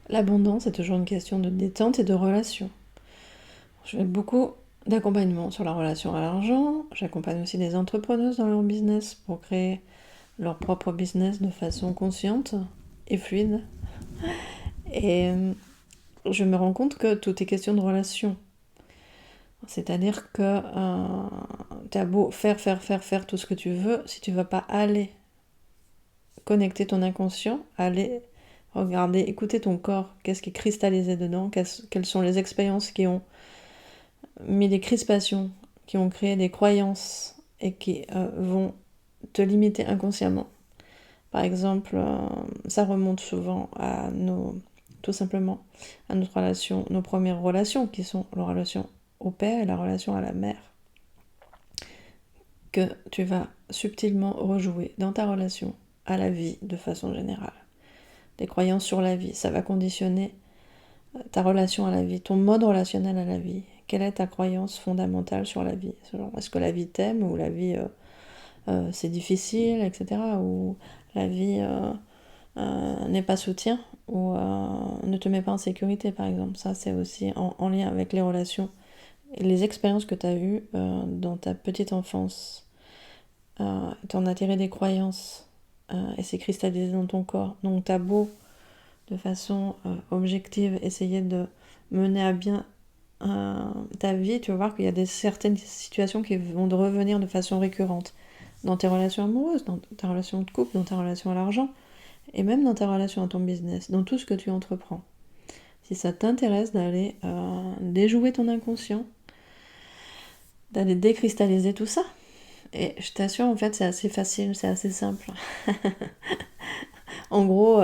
L'abondance est toujours une question de détente et de relation. Je fais beaucoup d'accompagnement sur la relation à l'argent. J'accompagne aussi des entrepreneuses dans leur business pour créer leur propre business de façon consciente et fluide. Et je me rends compte que tout est question de relation. C'est-à-dire que tu as beau faire tout ce que tu veux, si tu ne vas pas aller connecter ton inconscient, aller regarder, écouter ton corps, qu'est-ce qui est cristallisé dedans, quelles sont les expériences qui ont mis des crispations, qui ont créé des croyances et qui vont te limiter inconsciemment. Par exemple, ça remonte souvent à tout simplement à notre relation, nos premières relations qui sont la relation au père et la relation à la mère, que tu vas subtilement rejouer dans ta relation à la vie de façon générale. Des croyances sur la vie, ça va conditionner ta relation à la vie, ton mode relationnel à la vie. Quelle est ta croyance fondamentale sur la vie? Est-ce que la vie t'aime ou la vie c'est difficile, etc. Ou la vie n'est pas soutien ou ne te met pas en sécurité, par exemple. Ça, c'est aussi en lien avec les relations et les expériences que tu as eues dans ta petite enfance. T'en as tiré des croyances et c'est cristallisé dans ton corps. Donc, t'as beau, de façon objective, essayer de mener à bien ta vie, tu vas voir qu'il y a certaines situations qui vont revenir de façon récurrente. Dans tes relations amoureuses, dans ta relation de couple, dans ta relation à l'argent, et même dans ta relation à ton business, dans tout ce que tu entreprends. Si ça t'intéresse d'aller déjouer ton inconscient, d'aller décristalliser tout ça, et je t'assure, en fait, c'est assez facile, c'est assez simple. En gros,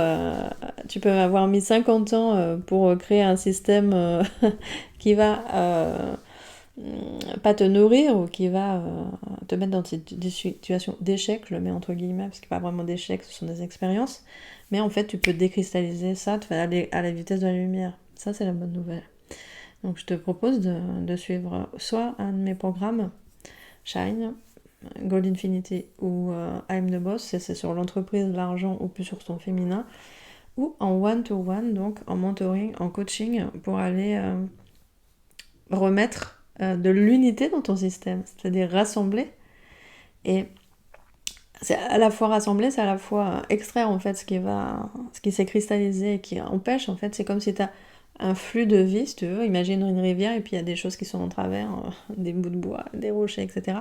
tu peux avoir mis 50 ans pour créer un système qui va pas te nourrir ou qui va te mettre dans des situations d'échec, je le mets entre guillemets, parce qu'il n'y a pas vraiment d'échec, ce sont des expériences. Mais en fait, tu peux décristalliser ça, tu vas aller à la vitesse de la lumière. Ça, c'est la bonne nouvelle. Donc, je te propose de suivre soit un de mes programmes, Shine, Gold Infinity ou I'm the Boss, c'est sur l'entreprise, l'argent ou plus sur ton féminin, ou en one-to-one, donc en mentoring, en coaching, pour aller remettre de l'unité dans ton système, c'est-à-dire rassembler. Et c'est à la fois rassembler, c'est à la fois extraire en fait ce qui s'est cristallisé et qui empêche, en fait, c'est comme si tu as un flux de vie, si tu veux, imagine une rivière et puis il y a des choses qui sont en travers, des bouts de bois, des rochers, etc.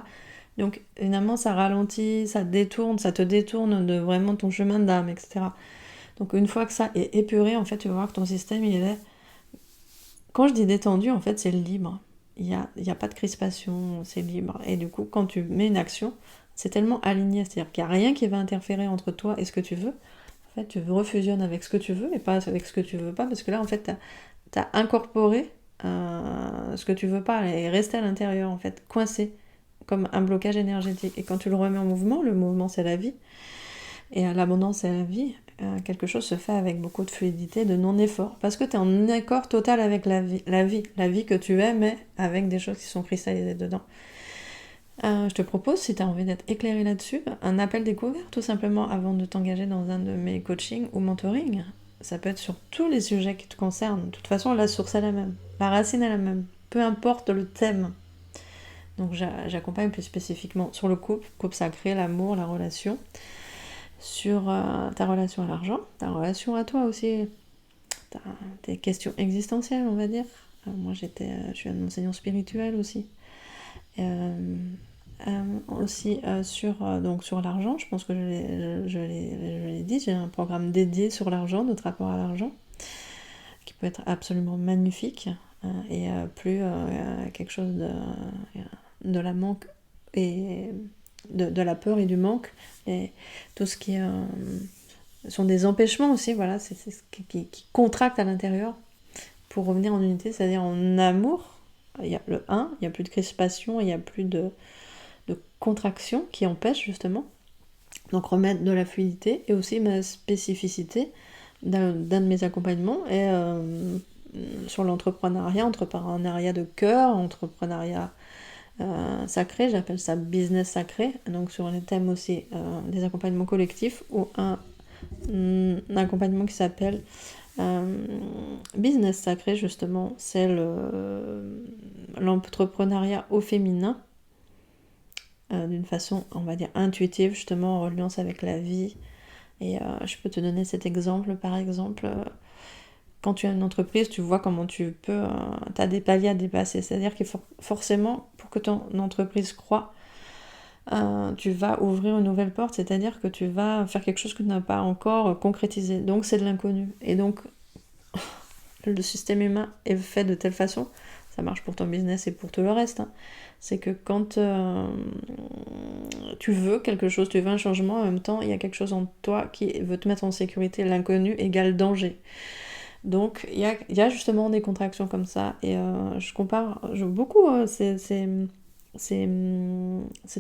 Donc évidemment ça ralentit, ça détourne, ça te détourne de vraiment ton chemin d'âme, etc. Donc une fois que ça est épuré, en fait, tu vas voir que ton système, il est... Quand je dis détendu, en fait, c'est libre. Il y a pas de crispation, c'est libre. Et du coup, quand tu mets une action, c'est tellement aligné, c'est-à-dire qu'il n'y a rien qui va interférer entre toi et ce que tu veux. En fait, tu refusionnes avec ce que tu veux et pas avec ce que tu veux pas, parce que là, en fait, t'as incorporé ce que tu veux pas et resté à l'intérieur, en fait, coincé, comme un blocage énergétique. Et quand tu le remets en mouvement, le mouvement, c'est la vie. Et à l'abondance, c'est la vie. Quelque chose se fait avec beaucoup de fluidité, de non-effort. Parce que tu es en accord total avec la vie que tu aimes, mais avec des choses qui sont cristallisées dedans. Je te propose, si tu as envie d'être éclairé là-dessus, un appel découvert, tout simplement, avant de t'engager dans un de mes coachings ou mentoring. Ça peut être sur tous les sujets qui te concernent. De toute façon, la source est la même. La racine est la même. Peu importe le thème. Donc j'accompagne plus spécifiquement sur le couple sacré, l'amour, la relation, sur ta relation à l'argent, ta relation à toi aussi, tes questions existentielles, on va dire. Moi, je suis un enseignant spirituel aussi. Aussi donc sur l'argent, je pense que je l'ai dit, j'ai un programme dédié sur l'argent, notre rapport à l'argent, qui peut être absolument magnifique et plus quelque chose de la manque et de la peur et du manque, et tout ce qui sont des empêchements aussi, voilà, c'est ce qui contracte à l'intérieur pour revenir en unité, c'est-à-dire en amour. Il y a le 1, il n'y a plus de crispation, il n'y a plus de contraction qui empêche justement. Donc remettre de la fluidité et aussi ma spécificité d'un de mes accompagnements et sur entrepreneuriat de cœur, entrepreneuriat sacré, j'appelle ça business sacré, donc sur les thèmes aussi des accompagnements collectifs ou un accompagnement qui s'appelle Business sacré, justement, c'est l'entrepreneuriat au féminin, d'une façon, on va dire, intuitive, justement, en reliance avec la vie. Et je peux te donner cet exemple, par exemple, quand tu as une entreprise, tu vois comment tu peux... tu as des paliers à dépasser, c'est-à-dire que forcément, pour que ton entreprise croît, tu vas ouvrir une nouvelle porte, c'est-à-dire que tu vas faire quelque chose que tu n'as pas encore concrétisé. Donc c'est de l'inconnu. Et donc le système humain est fait de telle façon, ça marche pour ton business et pour tout le reste, hein. C'est que quand tu veux quelque chose, tu veux un changement, en même temps il y a quelque chose en toi qui veut te mettre en sécurité. L'inconnu égale danger. Donc il y a justement des contractions comme ça, et je compare beaucoup, c'est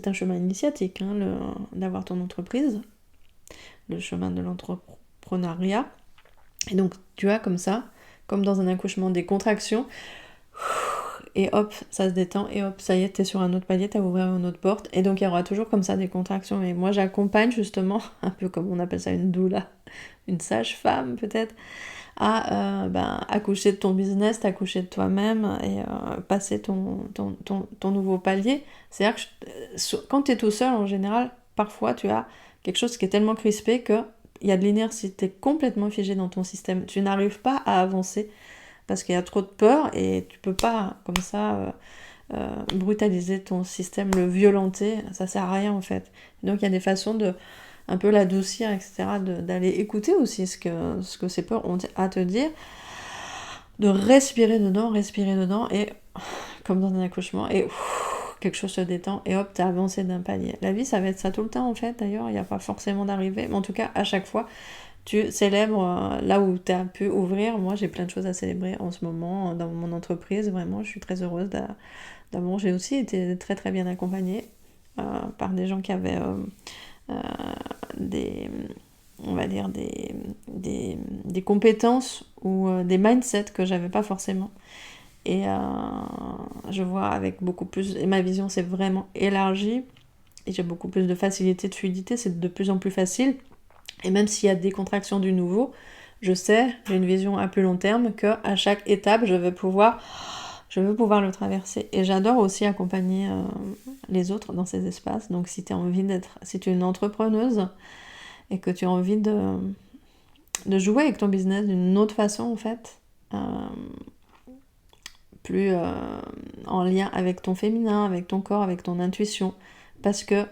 un chemin initiatique, hein, d'avoir ton entreprise, le chemin de l'entrepreneuriat. Et donc tu as comme ça, comme dans un accouchement, des contractions, et hop, ça se détend, et hop, ça y est, t'es sur un autre palier, t'as ouvert une autre porte, et donc il y aura toujours comme ça des contractions. Et moi j'accompagne justement, un peu comme on appelle ça une doula, une sage-femme peut-être, à accoucher de ton business, t'accoucher de toi-même, et passer ton nouveau palier. C'est-à-dire que quand tu es tout seul, en général, parfois tu as quelque chose qui est tellement crispé que il y a de l'inertie, tu es complètement figé dans ton système, tu n'arrives pas à avancer parce qu'il y a trop de peur, et tu peux pas comme ça brutaliser ton système, le violenter, ça sert à rien en fait. Donc il y a des façons de un peu l'adoucir, etc., d'aller écouter aussi ce que ces peurs ont à te dire, de respirer dedans, et comme dans un accouchement, et quelque chose se détend, et hop, t'as avancé d'un palier. La vie, ça va être ça tout le temps en fait, d'ailleurs, il n'y a pas forcément d'arrivée, mais en tout cas, à chaque fois, tu célèbres là où tu as pu ouvrir. Moi, j'ai plein de choses à célébrer en ce moment dans mon entreprise, vraiment, je suis très heureuse d'avoir. J'ai aussi été très très bien accompagnée par des gens qui avaient des, on va dire des compétences ou des mindsets que j'avais pas forcément. Et je vois avec beaucoup plus, et ma vision s'est vraiment élargie, et j'ai beaucoup plus de facilité, de fluidité, c'est de plus en plus facile. Et même s'il y a des contractions du nouveau, je sais, j'ai une vision à plus long terme, qu'à chaque étape, je veux pouvoir le traverser. Et j'adore aussi accompagner les autres dans ces espaces. Donc si tu es une entrepreneuse et que tu as envie de jouer avec ton business d'une autre façon en fait, plus en lien avec ton féminin, avec ton corps, avec ton intuition, parce que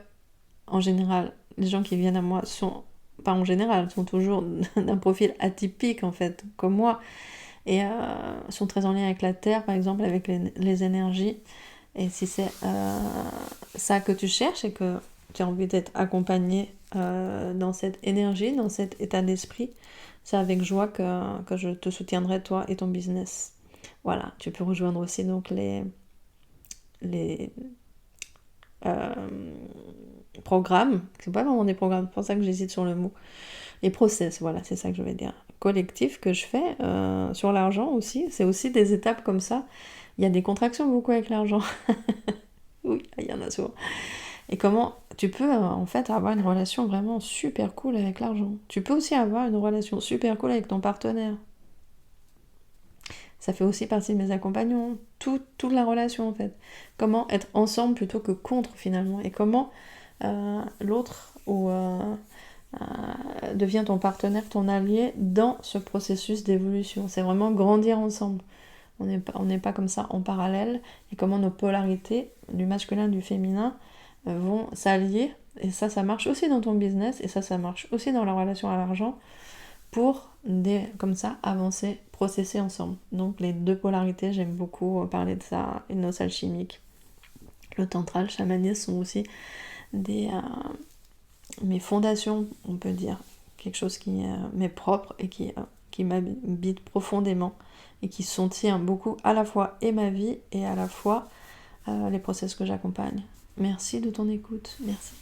en général, les gens qui viennent à moi sont toujours d'un profil atypique en fait, comme moi, et sont très en lien avec la terre, par exemple, avec les énergies. Et si c'est ça que tu cherches et que tu as envie d'être accompagné dans cette énergie, dans cet état d'esprit, c'est avec joie que je te soutiendrai, toi et ton business. Voilà, tu peux rejoindre aussi donc les programmes, c'est pas vraiment des programmes, c'est pour ça que j'hésite sur le mot, les process, voilà, c'est ça que je vais dire, collectifs que je fais sur l'argent aussi, c'est aussi des étapes comme ça. Il y a des contractions beaucoup avec l'argent. Oui, il y en a souvent. Et comment tu peux en fait avoir une relation vraiment super cool avec l'argent. Tu peux aussi avoir une relation super cool avec ton partenaire. Ça fait aussi partie de mes accompagnements, toute la relation en fait. Comment être ensemble plutôt que contre finalement, et comment l'autre devient ton partenaire, ton allié dans ce processus d'évolution. C'est vraiment grandir ensemble. On n'est pas comme ça en parallèle, et comment nos polarités, du masculin et du féminin, vont s'allier. Et ça marche aussi dans ton business, et ça marche aussi dans la relation à l'argent, pour comme ça avancer, processer ensemble. Donc les deux polarités, j'aime beaucoup parler de ça, une noce alchimique. Le tantra, le chamanisme sont aussi mes fondations, on peut dire. Quelque chose qui m'est propre et qui m'habite profondément, et qui soutient beaucoup à la fois et ma vie et à la fois les process que j'accompagne. Merci de ton écoute. Merci.